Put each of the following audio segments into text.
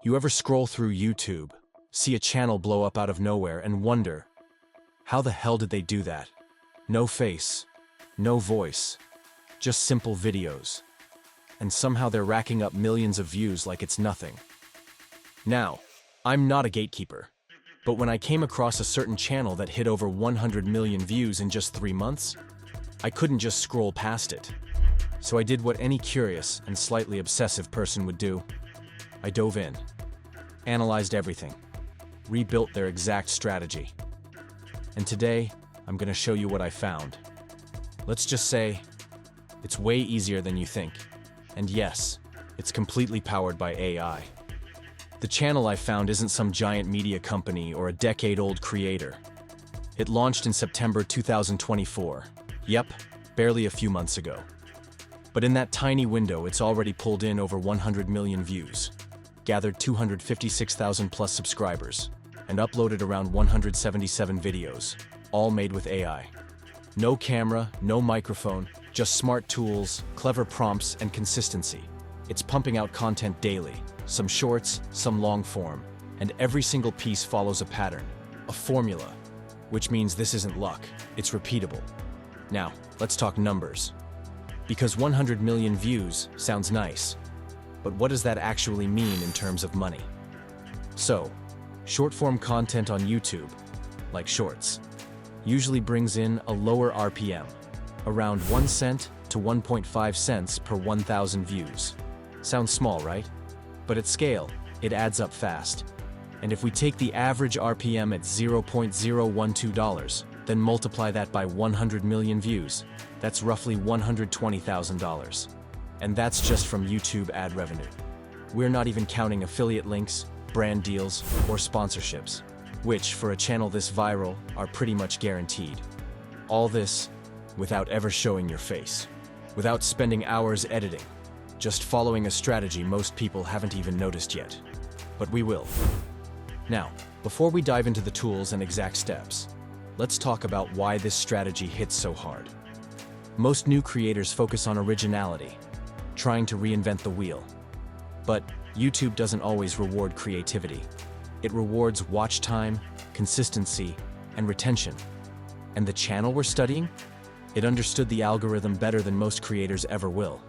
You ever scroll through YouTube, see a channel blow up out of nowhere and wonder, how the hell did they do that? No face, no voice, just simple videos. And somehow they're racking up millions of views like it's nothing. Now, I'm not a gatekeeper, but when I came across a certain channel that hit over 100 million views in just 3 months, I couldn't just scroll past it. So I did what any curious and slightly obsessive person would do. I dove in, analyzed everything, rebuilt their exact strategy. And today, I'm going to show you what I found. Let's just say, it's way easier than you think. And yes, it's completely powered by AI. The channel I found isn't some giant media company or a decade-old creator. It launched in September 2024. Yep, barely a few months ago. But in that tiny window, it's already pulled in over 100 million views, gathered 256,000 plus subscribers, and uploaded around 177 videos, all made with AI. No camera, no microphone, just smart tools, clever prompts, and consistency. It's pumping out content daily, some shorts, some long form, and every single piece follows a pattern, a formula, which means this isn't luck, it's repeatable. Now, let's talk numbers. Because 100 million views sounds nice, but what does that actually mean in terms of money? So, short-form content on YouTube, like shorts, usually brings in a lower RPM, around 1 cent to 1.5 cents per 1,000 views. Sounds small, right? But at scale, it adds up fast. And if we take the average RPM at $0.012, then multiply that by 100 million views, that's roughly $120,000. And that's just from YouTube ad revenue. We're not even counting affiliate links, brand deals, or sponsorships, which, for a channel this viral, are pretty much guaranteed. All this without ever showing your face, without spending hours editing, just following a strategy most people haven't even noticed yet. But we will. Now, before we dive into the tools and exact steps, let's talk about why this strategy hits so hard. Most new creators focus on originality, trying to reinvent the wheel. But YouTube doesn't always reward creativity. It rewards watch time, consistency, and retention. And the channel we're studying? It understood the algorithm better than most creators ever will.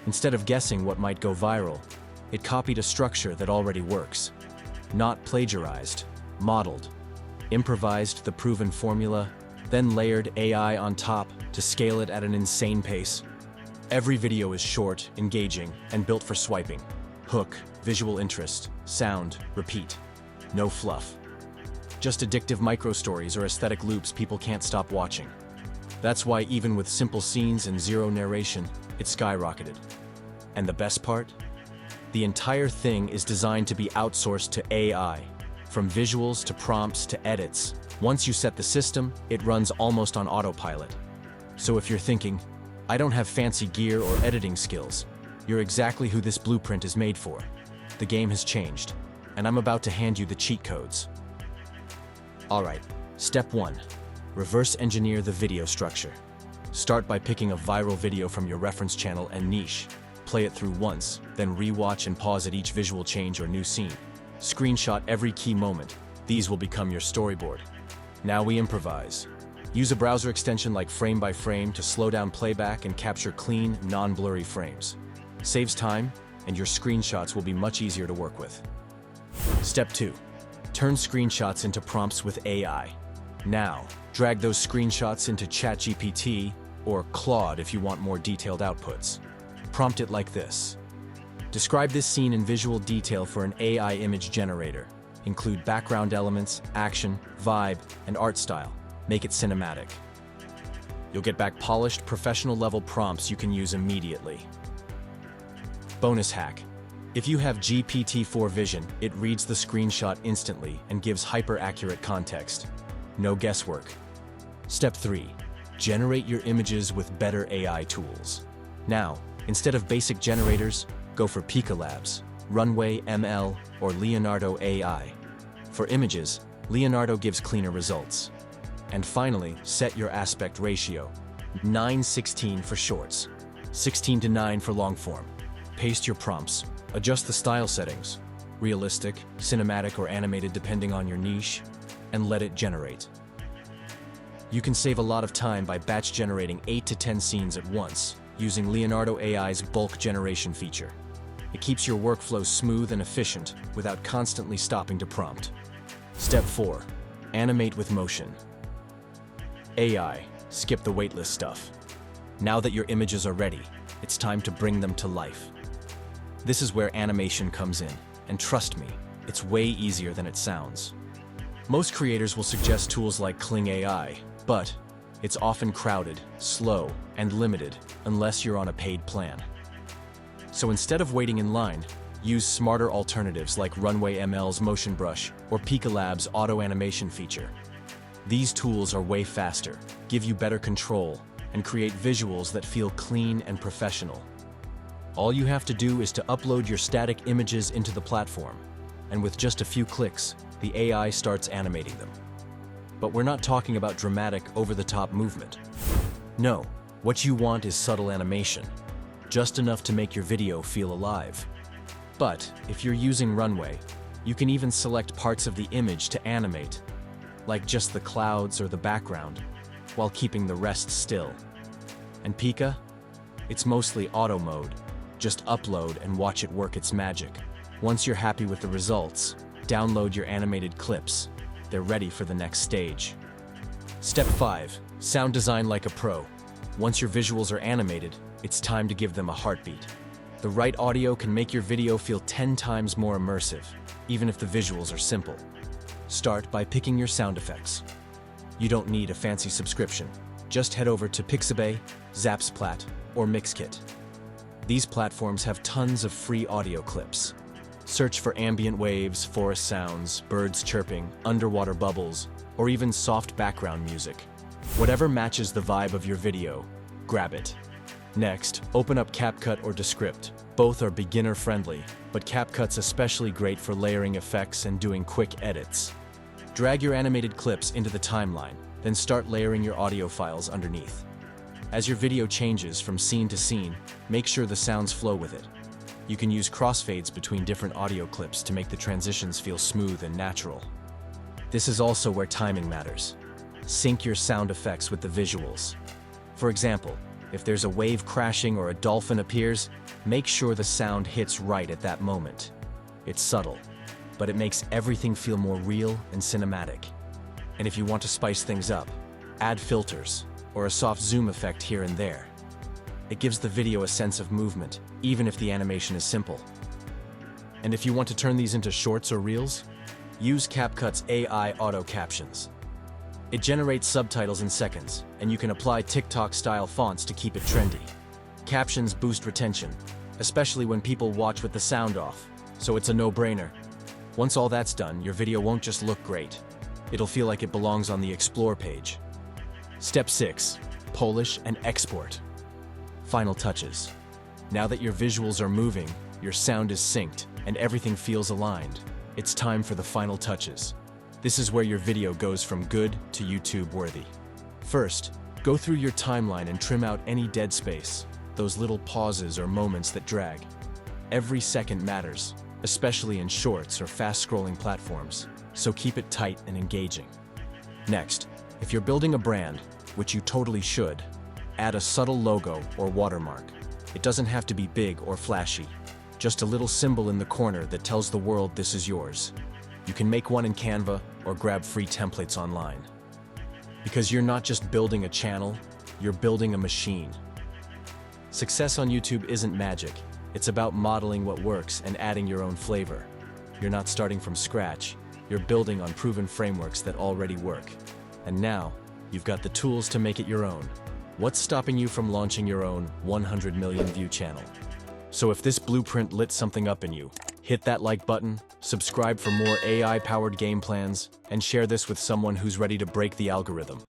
Instead of guessing what might go viral, it copied a structure that already works. Not plagiarized, modeled, improvised the proven formula, then layered AI on top to scale it at an insane pace. Every video is short, engaging, and built for swiping. Hook, visual interest, sound, repeat. No fluff. Just addictive micro-stories or aesthetic loops people can't stop watching. That's why even with simple scenes and zero narration, it skyrocketed. And the best part? The entire thing is designed to be outsourced to AI. From visuals to prompts to edits, once you set the system, it runs almost on autopilot. So if you're thinking, I don't have fancy gear or editing skills, you're exactly who this blueprint is made for. The game has changed, and I'm about to hand you the cheat codes. Alright, step 1. Reverse engineer the video structure. Start by picking a viral video from your reference channel and niche. Play it through once, then rewatch and pause at each visual change or new scene. Screenshot every key moment. These will become your storyboard. Now we improvise. Use a browser extension like Frame by Frame to slow down playback and capture clean, non-blurry frames. Saves time, and your screenshots will be much easier to work with. Step 2. Turn screenshots into prompts with AI. Now, drag those screenshots into ChatGPT or Claude if you want more detailed outputs. Prompt it like this. Describe this scene in visual detail for an AI image generator. Include background elements, action, vibe, and art style. Make it cinematic. You'll get back polished, professional-level prompts you can use immediately. Bonus hack. If you have GPT-4 Vision, it reads the screenshot instantly and gives hyper-accurate context. No guesswork. Step 3. Generate your images with better AI tools. Now, instead of basic generators, go for Pika Labs, Runway ML, or Leonardo AI. For images, Leonardo gives cleaner results. And finally, set your aspect ratio. 9:16 for shorts, 16:9 for long form. Paste your prompts, adjust the style settings, realistic, cinematic, or animated depending on your niche, and let it generate. You can save a lot of time by batch generating 8 to 10 scenes at once, using Leonardo AI's bulk generation feature. It keeps your workflow smooth and efficient without constantly stopping to prompt. Step 4. Animate with motion. AI, skip the waitlist stuff. Now that your images are ready, it's time to bring them to life. This is where animation comes in, and trust me, it's way easier than it sounds. Most creators will suggest tools like Kling AI, but it's often crowded, slow, and limited unless you're on a paid plan. So instead of waiting in line, use smarter alternatives like Runway ML's Motion Brush or Pika Labs' Auto Animation feature. These tools are way faster, give you better control, and create visuals that feel clean and professional. All you have to do is to upload your static images into the platform, and with just a few clicks, the AI starts animating them. But we're not talking about dramatic, over-the-top movement. No, what you want is subtle animation, just enough to make your video feel alive. But if you're using Runway, you can even select parts of the image to animate, like just the clouds or the background, while keeping the rest still. And Pika? It's mostly auto mode. Just upload and watch it work its magic. Once you're happy with the results, download your animated clips. They're ready for the next stage. Step 5. Sound design like a pro. Once your visuals are animated, it's time to give them a heartbeat. The right audio can make your video feel 10 times more immersive, even if the visuals are simple. Start by picking your sound effects. You don't need a fancy subscription. Just head over to Pixabay, Zapsplat, or Mixkit. These platforms have tons of free audio clips. Search for ambient waves, forest sounds, birds chirping, underwater bubbles, or even soft background music. Whatever matches the vibe of your video, grab it. Next, open up CapCut or Descript. Both are beginner-friendly, but CapCut's especially great for layering effects and doing quick edits. Drag your animated clips into the timeline, then start layering your audio files underneath. As your video changes from scene to scene, make sure the sounds flow with it. You can use crossfades between different audio clips to make the transitions feel smooth and natural. This is also where timing matters. Sync your sound effects with the visuals. For example, if there's a wave crashing or a dolphin appears, make sure the sound hits right at that moment. It's subtle, but it makes everything feel more real and cinematic. And if you want to spice things up, add filters or a soft zoom effect here and there. It gives the video a sense of movement, even if the animation is simple. And if you want to turn these into shorts or reels, use CapCut's AI auto captions. It generates subtitles in seconds, and you can apply TikTok-style fonts to keep it trendy. Captions boost retention, especially when people watch with the sound off, so it's a no-brainer. Once all that's done, your video won't just look great. It'll feel like it belongs on the Explore page. Step 6. Polish and export. Final touches. Now that your visuals are moving, your sound is synced, and everything feels aligned, it's time for the final touches. This is where your video goes from good to YouTube-worthy. First, go through your timeline and trim out any dead space, those little pauses or moments that drag. Every second matters, especially in shorts or fast-scrolling platforms, so keep it tight and engaging. Next, if you're building a brand, which you totally should, add a subtle logo or watermark. It doesn't have to be big or flashy, just a little symbol in the corner that tells the world this is yours. You can make one in Canva or grab free templates online. Because you're not just building a channel, you're building a machine. Success on YouTube isn't magic. It's about modeling what works and adding your own flavor. You're not starting from scratch. You're building on proven frameworks that already work. And now, you've got the tools to make it your own. What's stopping you from launching your own 100 million view channel? So if this blueprint lit something up in you, hit that like button, subscribe for more AI-powered game plans, and share this with someone who's ready to break the algorithm.